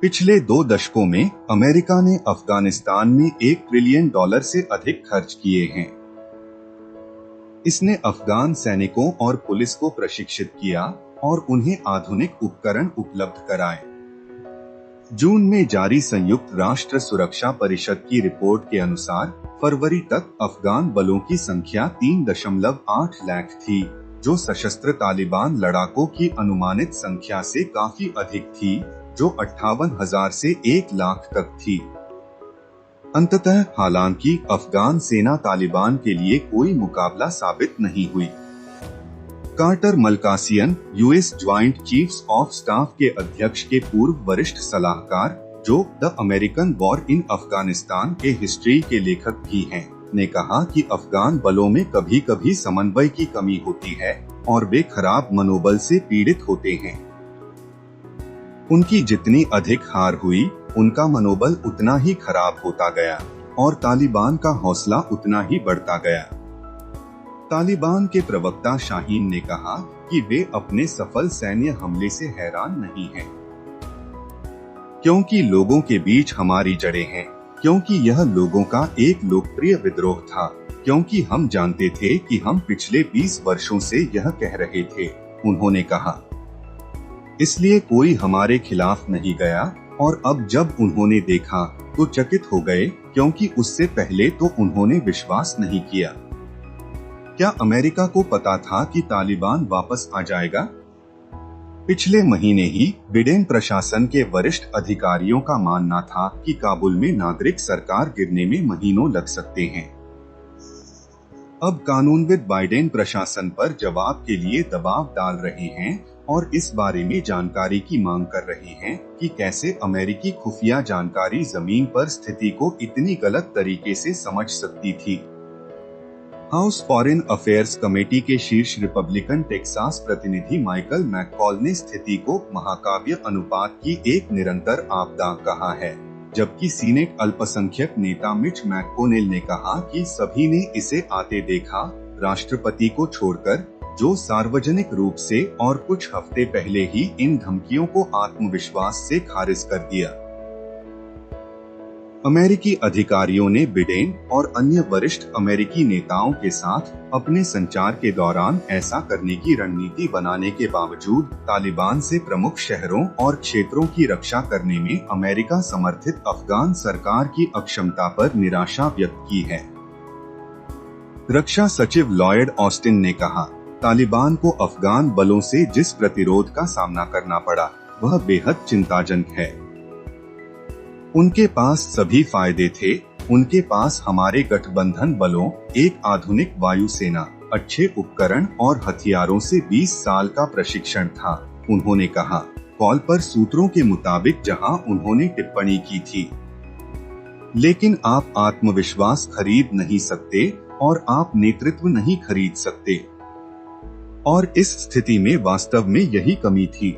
पिछले 2 दशकों में अमेरिका ने अफगानिस्तान में $1 ट्रिलियन से अधिक खर्च किए हैं। इसने अफगान सैनिकों और पुलिस को प्रशिक्षित किया और उन्हें आधुनिक उपकरण उपलब्ध कराए। जून में जारी संयुक्त राष्ट्र सुरक्षा परिषद की रिपोर्ट के अनुसार फरवरी तक अफगान बलों की संख्या 3.8 लाख थी, जो सशस्त्र तालिबान लड़ाकों की अनुमानित संख्या से काफी अधिक थी, जो 58,000 से 1 लाख तक थी। अंततः हालांकि अफगान सेना तालिबान के लिए कोई मुकाबला साबित नहीं हुई। Carter Malkasian, US joint chiefs of staff के अध्यक्ष के पूर्व वरिष्ठ सलाहकार, जो the American war in Afghanistan के हिस्ट्री के लेखक भी हैं, ने कहा कि अफगान बलों में कभी कभी समन्वय की कमी होती है और वे खराब मनोबल से पीड़ित होते हैं। उनकी जितनी अधिक हार हुई, उनका मनोबल उतना ही खराब होता गया और तालिबान का हौसला उतना ही बढ़ता गया। तालिबान के प्रवक्ता शाहीन ने कहा कि वे अपने सफल सैन्य हमले से हैरान नहीं हैं, क्योंकि लोगों के बीच हमारी जड़ें हैं, क्योंकि यह लोगों का एक लोकप्रिय विद्रोह था, क्योंकि हम जानते थे कि हम पिछले 20 वर्षों से यह कह रहे थे, उन्होंने कहा। इसलिए कोई हमारे खिलाफ नहीं गया और अब जब उन्होंने देखा तो चकित हो गए, क्योंकि उससे पहले तो उन्होंने विश्वास नहीं किया। क्या अमेरिका को पता था कि तालिबान वापस आ जाएगा? पिछले महीने ही बिडेन प्रशासन के वरिष्ठ अधिकारियों का मानना था कि काबुल में नागरिक सरकार गिरने में महीनों लग सकते हैं। अब कानूनविद बाइडेन प्रशासन पर जवाब के लिए दबाव डाल रहे हैं और इस बारे में जानकारी की मांग कर रहे हैं कि कैसे अमेरिकी खुफिया जानकारी जमीन पर स्थिति को इतनी गलत तरीके से समझ सकती थी। हाउस फॉरेन अफेयर्स कमेटी के शीर्ष रिपब्लिकन टेक्सास प्रतिनिधि माइकल मैककॉल ने स्थिति को महाकाव्य अनुपात की एक निरंतर आपदा कहा है, जबकि सीनेट अल्पसंख्यक नेता मिच मैककोनेल ने कहा कि सभी ने इसे आते देखा, राष्ट्रपति को छोड़कर, जो सार्वजनिक रूप से और कुछ हफ्ते पहले ही इन धमकियों को आत्मविश्वास से खारिज कर दिया। अमेरिकी अधिकारियों ने बिडेन और अन्य वरिष्ठ अमेरिकी नेताओं के साथ अपने संचार के दौरान ऐसा करने की रणनीति बनाने के बावजूद तालिबान से प्रमुख शहरों और क्षेत्रों की रक्षा करने में अमेरिका समर्थित अफगान सरकार की अक्षमता पर निराशा व्यक्त की है। रक्षा सचिव लॉयड ऑस्टिन ने कहा, तालिबान को अफगान बलों से जिस प्रतिरोध का सामना करना पड़ा, वह बेहद चिंताजनक है। उनके पास सभी फायदे थे, उनके पास हमारे गठबंधन बलों, एक आधुनिक वायुसेना, अच्छे उपकरण और हथियारों से 20 साल का प्रशिक्षण था, उन्होंने कहा। कॉल पर सूत्रों के मुताबिक जहां उन्होंने टिप्पणी की थी, लेकिन आप आत्मविश्वास खरीद नहीं सकते और आप नेतृत्व नहीं खरीद सकते। और इस स्थिति में वास्तव में यही कमी थी।